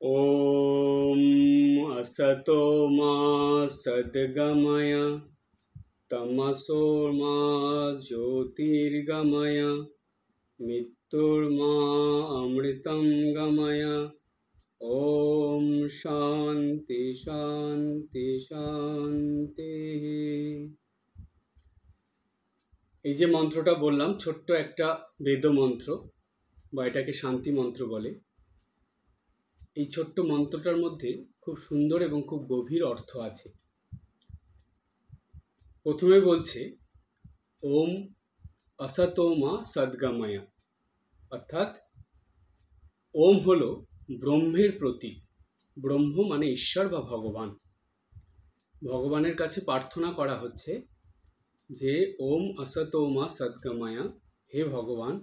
ॐ असतो मा सद्गमय तमसो मा ज्योतिर्गमय मृत्युर्मा अमृतं गमय। ॐ शान्ति शान्ति শান্তি। এই যে মন্ত্রটা বললাম, ছোট্ট একটা বেদ মন্ত্র বা এটাকে শান্তি মন্ত্র বলে। এই ছোট্ট মন্ত্রটার মধ্যে খুব সুন্দর এবং খুব গভীর অর্থ আছে। প্রথমে বলছে ওম असतो मा सद्गमय, অর্থাৎ ওম হলো ব্রহ্মের প্রতীক। ব্রহ্ম মানে ঈশ্বর বা ভগবান। ভগবানের কাছে প্রার্থনা করা হচ্ছে যে ওম असतो मा सद्गमय, হে ভগবান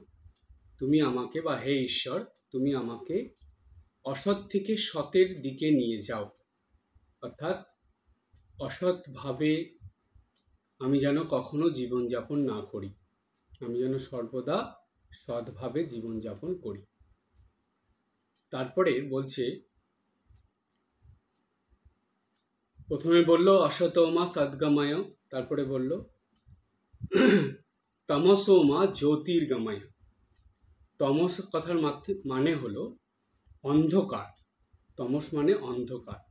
তুমি আমাকে, বা হে ঈশ্বর তুমি আমাকে অসৎ থেকে সতের দিকে নিয়ে যাও। অর্থাৎ অসৎভাবে আমি যেন কখনো জীবনযাপন না করি, আমি যেন সর্বদা সৎভাবে জীবনযাপন করি। তারপরে বলছে, প্রথমে বলল অসতমা সদ্গময়, তারপরে বলল তমসোমা জ্যোতির্গময়। তমস কথার মানে হলো অন্ধকার। তমস মানে অন্ধকার।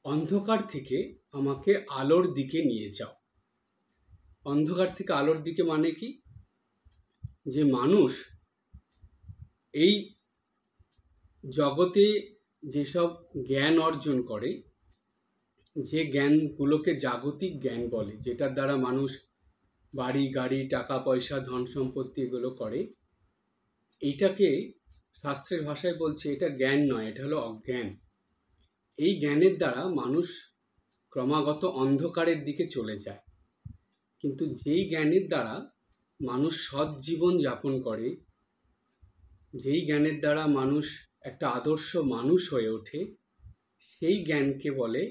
অন্ধকার থেকে আমাকে আলোর দিকে নিয়ে যাও। অন্ধকার থেকে আলোর দিকে মানে কি? যে মানুষ এই জগতে যেসব জ্ঞান অর্জন করে, যে জ্ঞানগুলোকে জাগতিক জ্ঞান বলে, যেটার দ্বারা মানুষ বাড়ি গাড়ি টাকা পয়সা ধন সম্পত্তি এগুলো করে, এইটাকে শাস্ত্রের ভাষায় বলছে এটা জ্ঞান নয়, এটা হলো অজ্ঞান। এই জ্ঞানের দ্বারা মানুষ ক্রমাগত অন্ধকারের দিকে চলে যায়। কিন্তু যেই জ্ঞানের দ্বারা মানুষ সৎ জীবন যাপন করে, যেই জ্ঞানের দ্বারা মানুষ একটা আদর্শ মানুষ হয়ে ওঠে, সেই জ্ঞানকে বলে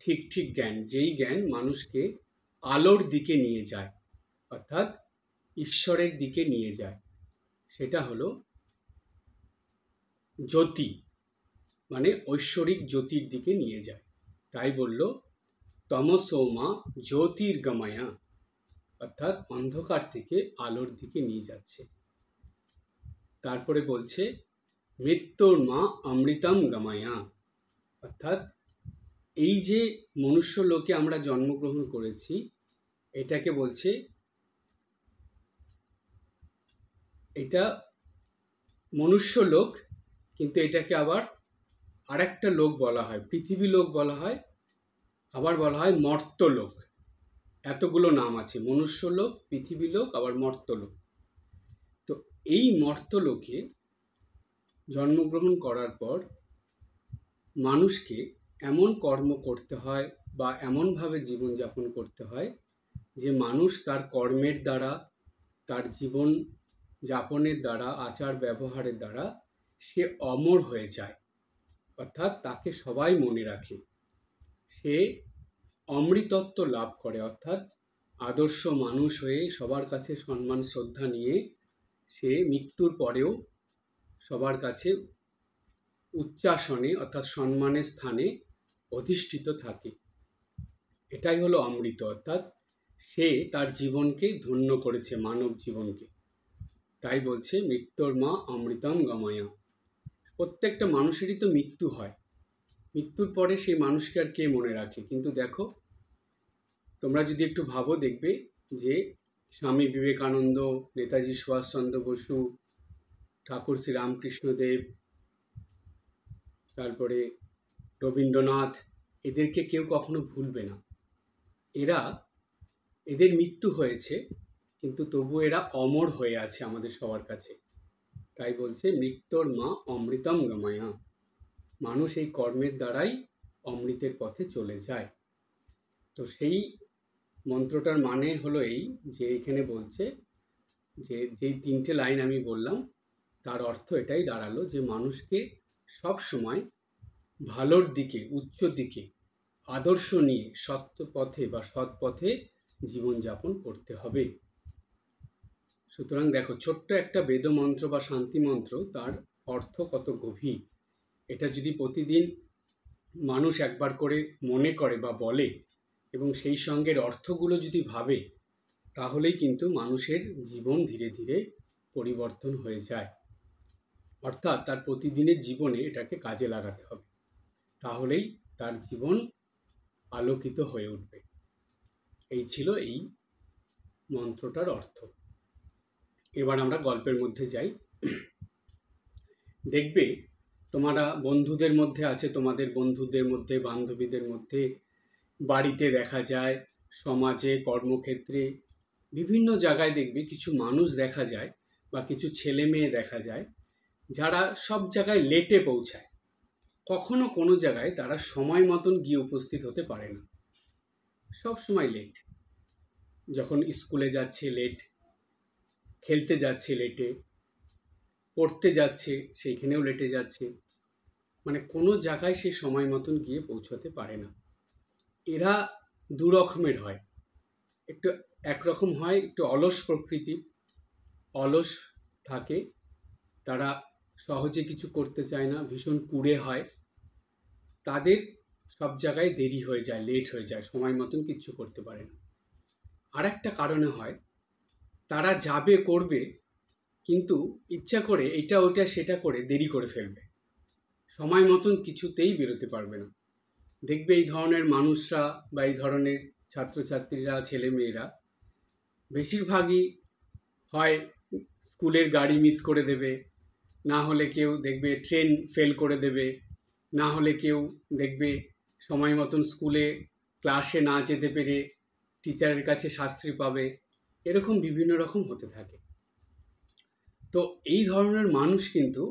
ঠিক ঠিক জ্ঞান। যেই জ্ঞান মানুষকে আলোর দিকে নিয়ে যায়, অর্থাৎ ঈশ্বরের দিকে নিয়ে যায়, সেটা হলো জ্যোতি, মানে ঐশ্বরিক জ্যোতির দিকে নিয়ে যায়। তাই বলল তমসোমা জ্যোতির্গময়া, অর্থাৎ অন্ধকার থেকে আলোর দিকে নিয়ে যাচ্ছে। তারপরে বলছে মৃত্যুর মা অমৃতম গময়া, অর্থাৎ এই যে মনুষ্য লোকে আমরা জন্মগ্রহণ করেছি, এটাকে বলছে এটা মনুষ্য লোক, কিন্তু এটাকে আবার আরেকটা লোক বলা হয়, পৃথিবী লোক বলা হয়, আবার বলা হয় মর্ত্যলোক। এতগুলো নাম আছে, মনুষ্য লোক, পৃথিবী লোক, আবার মর্ত্যলোক। তো এই মর্ত্যলোকে জন্মগ্রহণ করার পর মানুষকে এমন কর্ম করতে হয় বা এমনভাবে জীবনযাপন করতে হয় যে মানুষ তার কর্মের দ্বারা, তার জীবন যাপনের দ্বারা, আচার ব্যবহারের দ্বারা সে অমর হয়ে যায়। অর্থাৎ তাকে সবাই মনে রাখে, সে অমৃতত্ব লাভ করে। অর্থাৎ আদর্শ মানুষ হয়ে সবার কাছে সম্মান শ্রদ্ধা নিয়ে সে মৃত্যুর পরেও সবার কাছে উচ্চাসনে অর্থাৎ সম্মানের স্থানে অধিষ্ঠিত থাকে। এটাই হলো অমৃত। অর্থাৎ সে তার জীবনকে ধন্য করেছে, মানব জীবনকে। তাই বলছে মৃত্যুর মা অমৃতম গময়া। প্রত্যেকটা মানুষেরই তো মৃত্যু হয়, মৃত্যুর পরে সেই মানুষকে আর কে মনে রাখে? কিন্তু দেখো, তোমরা যদি একটু ভাবো দেখবে যে স্বামী বিবেকানন্দ, নেতাজি সুভাষচন্দ্র বসু, ঠাকুর শ্রী রামকৃষ্ণদেব, তারপরে রবীন্দ্রনাথ, এদেরকে কেউ কখনো ভুলবে না। এদের মৃত্যু হয়েছে, কিন্তু তবু এরা অমর হয়ে আছে আমাদের সবার কাছে। তাই বলছে মৃত্যুর মা অমৃতম গময়া। মানুষ এই কর্মের দ্বারাই অমৃতের পথে চলে যায়। তো সেই মন্ত্রটার মানে হলো এই যে এখানে বলছে যে যেই তিনটে লাইন আমি বললাম তার অর্থ এটাই দাঁড়ালো যে মানুষকে সব সময় ভালোর দিকে, উচ্চ দিকে আদর্শ নিয়ে সত্য পথে বা সৎ পথে জীবনযাপন করতে হবে। সুতরাং দেখো, ছোট্ট একটা বেদ মন্ত্র বা শান্তি মন্ত্র, তার অর্থ কত গভীর। এটা যদি প্রতিদিন মানুষ একবার করে মনে করে বা বলে এবং সেই সঙ্গের অর্থগুলো যদি ভাবে, তাহলেই কিন্তু মানুষের জীবন ধীরে ধীরে পরিবর্তন হয়ে যায়। অর্থাৎ তার প্রতিদিনের জীবনে এটাকে কাজে লাগাতে হবে, তাহলেই তার জীবন আলোকিত হয়ে উঠবে। এই ছিল এই মন্ত্রটার অর্থ। এবার আমরা গল্পের মধ্যে যাই। দেখবে তোমরা বন্ধুদের মধ্যে আছে, তোমাদের বন্ধুদের মধ্যে, বান্ধবীদের মধ্যে, বাড়িতে দেখা যায়, সমাজে, কর্মক্ষেত্রে, বিভিন্ন জায়গায় দেখবে কিছু মানুষ দেখা যায় বা কিছু ছেলে মেয়ে দেখা যায় যারা সব জায়গায় লেটে পৌঁছায়। কখনো কোনো জায়গায় তারা সময় মতন গিয়ে উপস্থিত হতে পারে না, সব সময় লেট। যখন স্কুলে যাচ্ছে লেট, খেলতে যাচ্ছে লেটে, পড়তে যাচ্ছে সেইখানেও লেটে যাচ্ছে, মানে কোনো জায়গায় সে সময় মতন গিয়ে পৌঁছতে পারে না। এরা দু রকমের হয়, একটু একরকম হয় একটু অলস প্রকৃতির, অলস থাকে, তারা সহজে কিছু করতে চায় না, ভীষণ কুঁড়ে হয়, তাদের সব জায়গায় দেরি হয়ে যায়, লেট হয়ে যায়, সময় মতন কিচ্ছু করতে পারে না। আর একটা কারণে হয়, তারা যাবে করবে কিন্তু ইচ্ছা করে এটা ওটা সেটা করে দেরি করে ফেলবে, সময় মতন কিছুতেই বেরোতে পারবে না। দেখবে এই ধরনের মানুষরা বা এই ধরনের ছাত্রছাত্রীরা, ছেলে মেয়েরা বেশিরভাগই হয় স্কুলের গাড়ি মিস করে দেবে, না হলে কেউ দেখবে ট্রেন ফেল করে দেবে, না হলে কেউ দেখবে সময় মতন স্কুলে ক্লাসে না যেতে পেরে টিচারের কাছে শাস্তি পাবে, এরকম বিভিন্ন রকম হতে থাকে। তো এই ধরনের মানুষ কিন্তু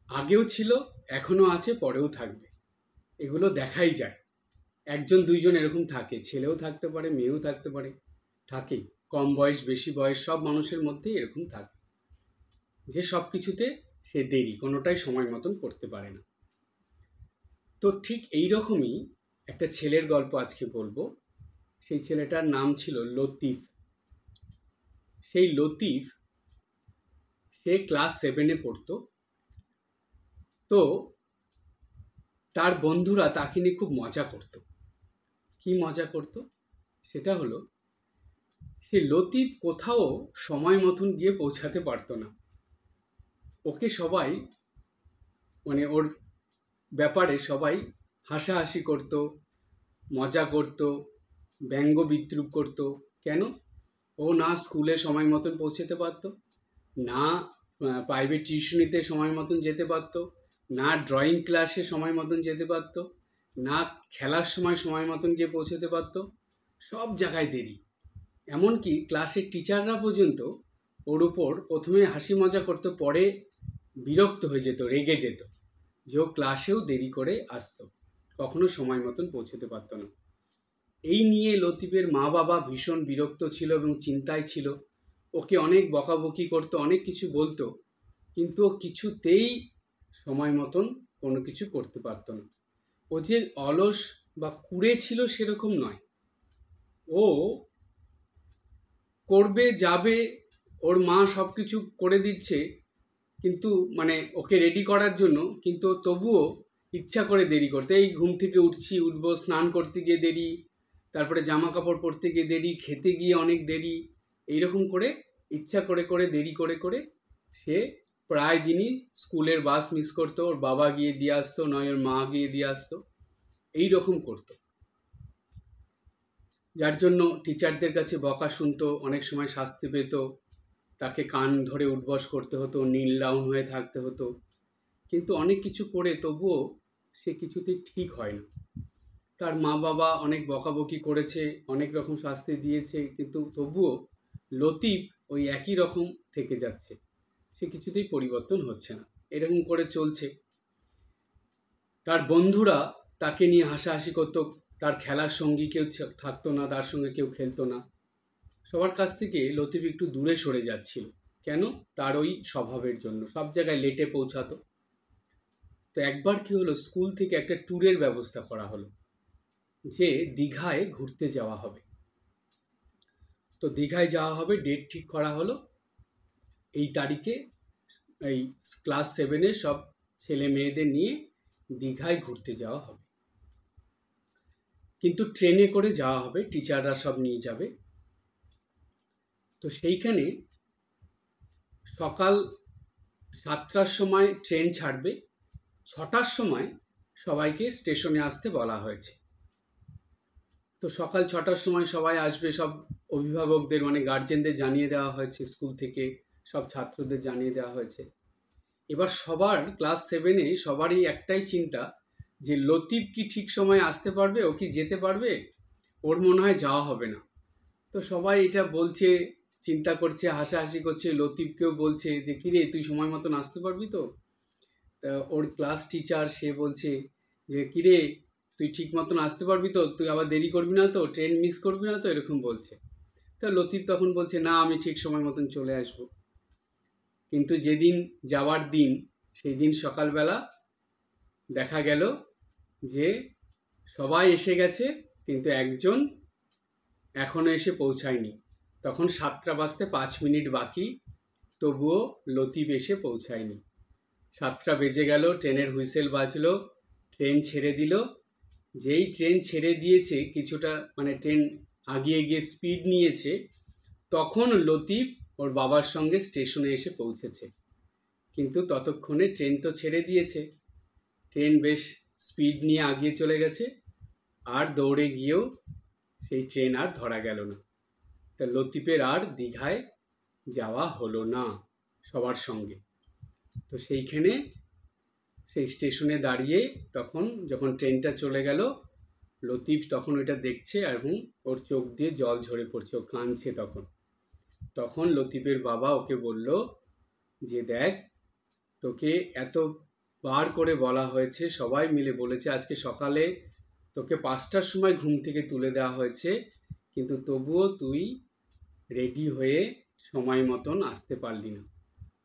আগেও ছিল, এখনো আছে, পরেও থাকবে, এগুলো দেখাই যায়। একজন দুইজন এরকম থাকে, ছেলেও থাকতে পারে, মেয়েও থাকতে পারে, থাকেই, কম বয়স বেশি বয়স সব মানুষের মধ্যেই এরকম থাকে, যে সব কিছুতে সে দেরি, কোনোটাই সময় মতন করতে পারে না। তো ঠিক এই রকমই একটা ছেলের গল্প আজকে বলবো। সেই ছেলেটার নাম ছিল লতিফ। সেই লতিফ, সে ক্লাস 7-এ পড়তো। তো তার বন্ধুরা তাকে নিয়ে খুব মজা করত। কি মজা করত? সেটা হলো, সে লতিফ কোথাও সময় মতন গিয়ে পৌঁছাতে পারতো না। ওকে সবাই, মানে ওর ব্যাপারে সবাই হাসাহাসি করত, মজা করত, ব্যঙ্গ বিদ্রূপ করত। কেন? ও না স্কুলে সময় মতন পৌঁছতে পারত, না প্রাইভেট টিউশনিতে সময় মতন যেতে পারত, না ড্রয়িং ক্লাসে সময় মতন যেতে পারত, না খেলার সময় সময় মতন গিয়ে পৌঁছতে পারত, সব জায়গায় দেরি। এমনকি ক্লাসের টিচাররা পর্যন্ত ওর উপর প্রথমে হাসি মজা করতো, পরে বিরক্ত হয়ে যেত, রেগে যেত যে ও ক্লাসেও দেরি করে আসতো, কখনো সময় মতন পৌঁছতে পারতো না। এই নিয়ে লতিফের মা বাবা ভীষণ বিরক্ত ছিল এবং চিন্তায় ছিল। ওকে অনেক বকাবকি করতো, অনেক কিছু বলতো, কিন্তু ও কিছুতেই সময় মতন কোনো কিছু করতে পারতো না। ও যে অলস বা কুঁড়ে ছিল সেরকম নয়, ও করবে, যাবে, ওর মা সব কিছু করে দিচ্ছে, কিন্তু মানে ওকে রেডি করার জন্য, কিন্তু তবুও ইচ্ছা করে দেরি করতে। এই ঘুম থেকে উঠবো, স্নান করতে গিয়ে দেরি, তারপরে জামা কাপড় পরতে গিয়ে দেরি, খেতে গিয়ে অনেক দেরি, এইরকম করে ইচ্ছা করে করে দেরি করে করে সে প্রায় দিনই স্কুলের বাস মিস করতো, ওর বাবা গিয়ে দিয়ে আসতো, নয় ওর মা গিয়ে দিয়ে আসতো, এইরকম করতো। যার জন্য টিচারদের কাছে বকা শুনতো, অনেক সময় শাস্তি পেত, তাকে কান ধরে উঠবস করতে হতো, নীল ডাউন হয়ে থাকতে হতো। কিন্তু অনেক কিছু করে তবুও সে কিছুতেই ঠিক হয় না। তার মা বাবা অনেক বকাবকি করেছে, অনেক রকম শাস্তি দিয়েছে, কিন্তু তবুও লতিফ ওই একই রকম থেকে যাচ্ছে, সে কিছুতেই পরিবর্তন হচ্ছে না, এরকম করে চলছে। তার বন্ধুরা তাকে নিয়ে হাসাহাসি করতো, তার খেলার সঙ্গী কেউ থাকতো না, তার সঙ্গে কেউ খেলতো না, সবার কাছ থেকে লতিফ একটু দূরে সরে যাচ্ছিল। কেন? তার ওই স্বভাবের জন্য, সব জায়গায় লেটে পৌঁছাতো। তো একবার কি হলো, স্কুল থেকে একটা ট্যুরের ব্যবস্থা করা হলো, যে দীঘায় ঘুরতে যাওয়া হবে। তো দীঘায় যাওয়া হবে, ডেট ঠিক করা হলো, এই তারিখে এই ক্লাস 7-এর সব ছেলে মেয়েদের নিয়ে দীঘায় ঘুরতে যাওয়া হবে, কিন্তু ট্রেনে করে যাওয়া হবে, টিচাররা সব নিয়ে যাবে। তো সেইখানে সকাল 7টার সময় ট্রেন ছাড়বে, 6টার সময় সবাইকে স্টেশনে আসতে বলা হয়েছে। তো সকাল 6টার সময় সবাই আসবে, সব অভিভাবকদের মানে গার্জেনদের জানিয়ে দেওয়া হয়েছে, স্কুল থেকে সব ছাত্রদের জানিয়ে দেওয়া হয়েছে। এবার সবার ক্লাস 7-এ সবারই একটাই চিন্তা যে লতিফ কি ঠিক সময় আসতে পারবে, ও কি যেতে পারবে, ওর মনে হয় যাওয়া হবে না। তো সবাই এটা বলছে, চিন্তা করছে, হাসাহাসি করছে। লতিফকেও বলছে যে কিরে তুই সময় মতন আসতে পারবি তো? তা ওর ক্লাস টিচার সে বলছে যে কিরে তুই ঠিক মতন আসতে পারবি তো, তুই আবার দেরি করবি না তো, ট্রেন মিস করবি না তো, এরকম বলছে। তা লতিফ তখন বলছে না, আমি ঠিক সময় মতন চলে আসবো। কিন্তু যেদিন যাওয়ার দিন, সেই দিন সকালবেলা দেখা গেল যে সবাই এসে গেছে, কিন্তু একজন এখনো এসে পৌঁছায়নি। তখন 7টা বাজতে 5 মিনিট বাকি, তবুও লতিফ এসে পৌঁছায়নি। 7টা বেজে গেল, ট্রেনের হুইসেল বাজলো, ট্রেন ছেড়ে দিল। যেই ট্রেন ছেড়ে দিয়েছে, কিছুটা মানে ট্রেন আগিয়ে গিয়ে স্পিড নিয়েছে, তখন লতিফ ওর বাবার সঙ্গে স্টেশনে এসে পৌঁছেছে। কিন্তু ততক্ষণে ট্রেন তো ছেড়ে দিয়েছে, ট্রেন বেশ স্পিড নিয়ে আগিয়ে চলে গেছে, আর দৌড়ে গিয়েও সেই ট্রেন আর ধরা গেল না। তা লতিফের আর দীঘায় যাওয়া হলো না সবার সঙ্গে। তো সেইখানে সেই স্টেশনে দাঁড়িয়ে তখন যখন ট্রেনটা চলে গেল, লতিফ তখন ওইটা দেখছে এবং ওর চোখ দিয়ে জল ঝরে পড়ছে, ও কাঁদছে। তখন লতিফের বাবা ওকে বলল যে দেখ, তোকে এতবার করে বলা হয়েছে, সবাই মিলে বলেছে, আজকে সকালে তোকে 5টার সময় ঘুম থেকে তুলে দেওয়া হয়েছে, কিন্তু তবুও তুই রেডি হয়ে সময় মতন আসতে পারলি না।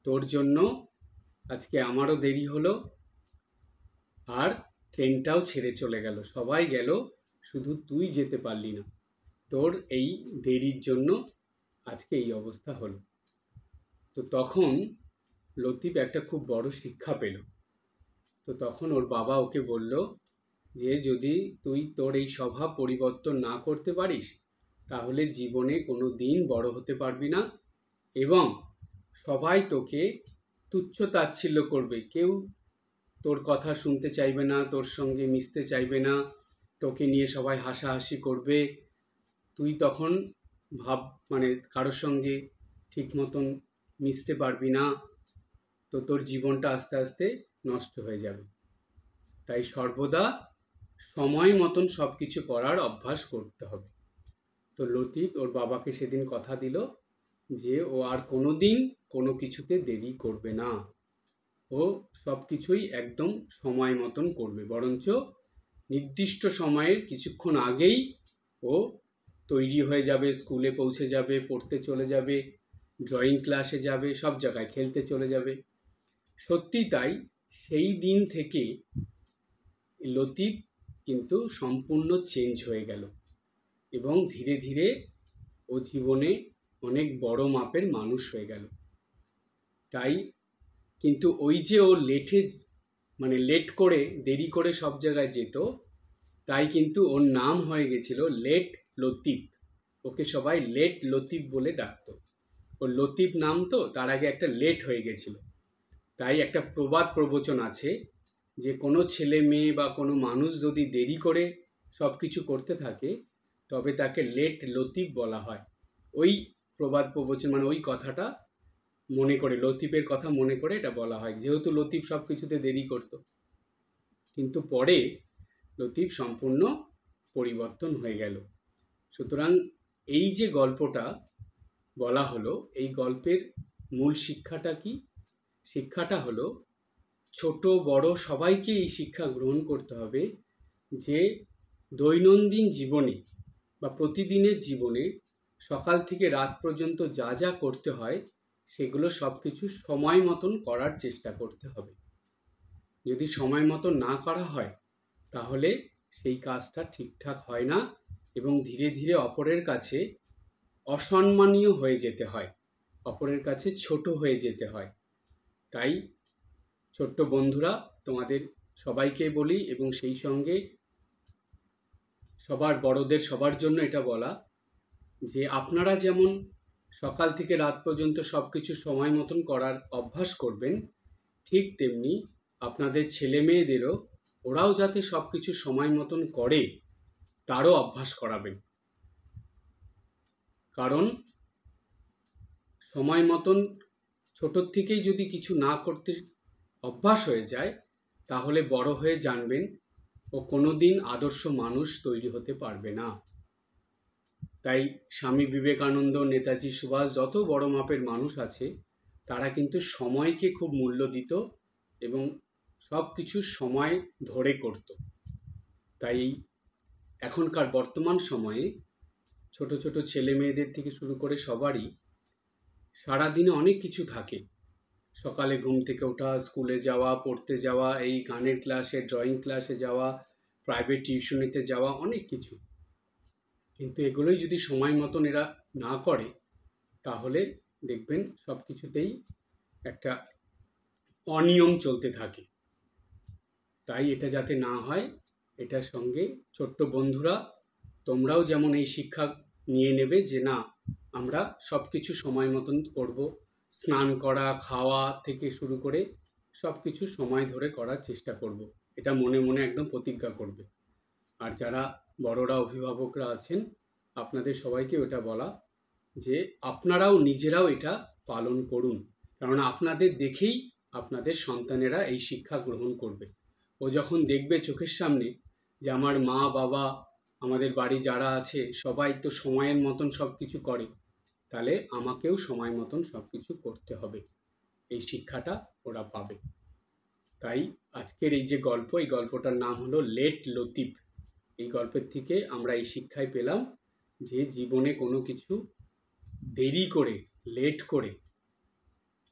তোর জন্য আজকে আমারও দেরি হলো, আর ট্রেনটাও ছেড়ে চলে গেল, সবাই গেল, শুধু তুই যেতে পারলি না। তোর এই দেরির জন্য আজকে এই অবস্থা হলো। তো তখন লতিফ একটা খুব বড় শিক্ষা পেল। তো তখন ওর বাবা ওকে বলল যে যদি তুই তোর এই স্বভাব পরিবর্তন না করতে পারিস, তাহলে জীবনে কোনো দিন বড় হতে পারবি না, এবং সবাই তোকে তুচ্ছ তাচ্ছিল্য করবে, কেউ তোর কথা শুনতে চাইবে না, তোর সঙ্গে মিশতে চাইবে না, তোকে নিয়ে সবাই হাসাহাসি করবে। তুই তখন মানে কারোর সঙ্গে ঠিক মতন মিশতে পারবি না, তো তোর জীবনটা আস্তে আস্তে নষ্ট হয়ে যাবে। তাই সর্বদা সময় মতন সব কিছু করার অভ্যাস করতে হবে। তো লতিফ ওর বাবাকে সেদিন কথা দিল যে ও আর কোনো দিন কোনো কিছুতে দেরি করবে না, ও সব কিছুই একদম সময় মতন করবে, বরঞ্চ নির্দিষ্ট সময়ের কিছুক্ষণ আগেই ও তৈরি হয়ে যাবে, স্কুলে পৌঁছে যাবে, পড়তে চলে যাবে, ড্রয়িং ক্লাসে যাবে, সব জায়গায় খেলতে চলে যাবে। সত্যি তাই, সেই দিন থেকে লতিফ কিন্তু সম্পূর্ণ চেঞ্জ হয়ে গেল, এবং ধীরে ধীরে ও জীবনে অনেক বড় মাপের মানুষ হয়ে গেল। তাই কিন্তু ওই যে ও লেট করে দেরি করে সব জায়গায় যেত, তাই কিন্তু ওর নাম হয়ে গেছিল লেট লতিফ। ওকে সবাই লেট লতিফ বলে ডাকতো। ওর লতিফ নাম তো, তার আগে একটা লেট হয়ে গেছিল। তাই একটা প্রবাদ প্রবচন আছে যে কোনো ছেলে মেয়ে বা কোনো মানুষ যদি দেরি করে সব কিছু করতে থাকে, তবে তাকে লেট লতিফ বলা হয়। ওই প্রবাদ প্রবচন মানে ওই কথাটা মনে করে, লতিফের কথা মনে করে এটা বলা হয়, যেহেতু লতিফ সব কিছুতে দেরি করত। কিন্তু পরে লতিফ সম্পূর্ণ পরিবর্তন হয়ে গেল। সুতরাং এই যে গল্পটা বলা হলো, এই গল্পের মূল শিক্ষাটা কি? শিক্ষাটা হলো, ছোট বড় সবাইকে এই শিক্ষা গ্রহণ করতে হবে যে দৈনন্দিন জীবনে বা প্রতিদিনের জীবনে সকাল থেকে রাত পর্যন্ত যা যা করতে হয়, সেগুলো সব কিছু সময় মতন করার চেষ্টা করতে হবে। যদি সময় মতন না করা হয়, তাহলে সেই কাজটা ঠিকঠাক হয় না, এবং ধীরে ধীরে অপরের কাছে অসম্মানীয় হয়ে যেতে হয়, অপরের কাছে ছোট হয়ে যেতে হয়। তাই ছোট্ট বন্ধুরা, তোমাদের সবাইকে বলি এবং সেই সঙ্গে সবার বড়দের সবার জন্য এটা বলা যে আপনারা যেমন সকাল থেকে রাত পর্যন্ত সব কিছু সময় মতন করার অভ্যাস করবেন, ঠিক তেমনি আপনাদের ছেলে মেয়েদেরও ওরাও যাতে সব কিছু সময় মতন করে তারও অভ্যাস করাবেন। কারণ সময় মতন ছোটোর থেকেই যদি কিছু না করতে অভ্যাস হয়ে যায় তাহলে বড় হয়ে জানবেন ও কোনোদিন আদর্শ মানুষ তৈরি হতে পারবে না। তাই স্বামী বিবেকানন্দ, নেতাজি সুভাষ, যত বড় মাপের মানুষ আছে তারা কিন্তু সময়কে খুব মূল্য দিত এবং সব কিছু সময় ধরে করত। তাই এখনকার বর্তমান সময়ে ছোট ছোট ছেলে মেয়েদের থেকে শুরু করে সবারই সারাদিনে অনেক কিছু থাকে। সকালে ঘুম থেকে ওঠা, স্কুলে যাওয়া, পড়তে যাওয়া, এই গানের ক্লাসে, ড্রয়িং ক্লাসে যাওয়া, প্রাইভেট টিউশনিতে যাওয়া, অনেক কিছু। কিন্তু এগুলোই যদি সময় মতন এরা না করে তাহলে দেখবেন সব কিছুতেই একটা অনিয়ম চলতে থাকে। তাই এটা যাতে না হয়, এটার সঙ্গে ছোট্ট বন্ধুরা তোমরাও যেমন এই শিক্ষা নিয়ে নেবে যে না, আমরা সব কিছু সময় মতন করব। স্নান করা, খাওয়া থেকে শুরু করে সব কিছু সময় ধরে করার চেষ্টা করব। এটা মনে মনে একদম প্রতিজ্ঞা করবে। আর যারা বড়রা, অভিভাবকরা আছেন, আপনাদের সবাইকে ওটা বলা যে আপনারাও নিজেরাও এটা পালন করুন। কারণ আপনাদের দেখেই আপনাদের সন্তানেরা এই শিক্ষা গ্রহণ করবে। ও যখন দেখবে চোখের সামনে যে আমার মা বাবা, আমাদের বাড়ি যারা আছে সবাই তো সময়ের মতন সব কিছু করে, তাহলে আমাকেও সময় মতন সব কিছু করতে হবে, এই শিক্ষাটা ওরা পাবে। তাই আজকের এই যে গল্প, এই গল্পটার নাম হলো লেট লতিফ। এই গল্পের থেকে আমরা এই শিক্ষাই পেলাম যে জীবনে কোনো কিছু দেরি করে, লেট করে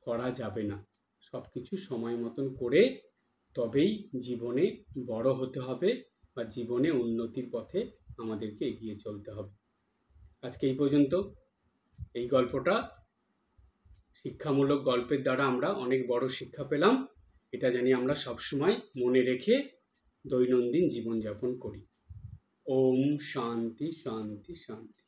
করা যাবে না। সব কিছু সময় মতন করে তবেই জীবনে বড় হতে হবে বা জীবনে উন্নতির পথে আমাদেরকে এগিয়ে চলতে হবে। আজকে এই পর্যন্ত। এই গল্পটা শিক্ষামূলক গল্পের দ্বারা আমরা অনেক বড় শিক্ষা পেলাম। এটা জানি আমরা সবসময় মনে রেখে দৈনন্দিন জীবনযাপন করি। ওম শান্তি শান্তি শান্তি।